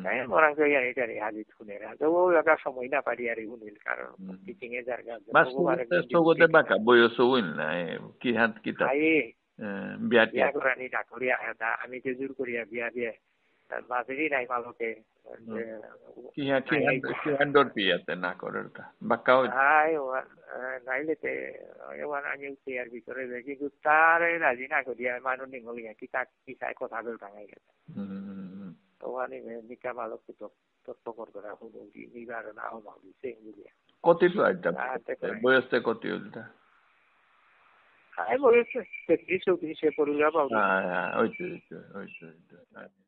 তাই মরাং কই আর এটা হাজি শুনে তো ও লাগা সময় না পারি আর উনিল কারণ টিচিং এর জায়গা বাস সগতে বাকা বয়স হইল না কি হাত কি তা বিয়া করানি ডাকরিয়া এটা আমি যে জোর করিয়া বিয়া দিয়ে বাজেরি নাই মালকে কি হান্ডর পিয়াতে না করতা বাকাও হাই নাইলেতে এবার আমি উঠিয়ার ভিতরে দেখি তারে রাজি না করিয়া মানুষ নিগলিয়া কি চাই কথা বল ভাঙাই গেছে তো আমি নিকা মালক তো তত্ত্ব করতে রাখো নিবার না হওয়া দিছে কত তো আইতা বয়সে কত হইলতা আমি বলেছি 33-34 পড়লে পাবো। হ্যাঁ, ওই তো।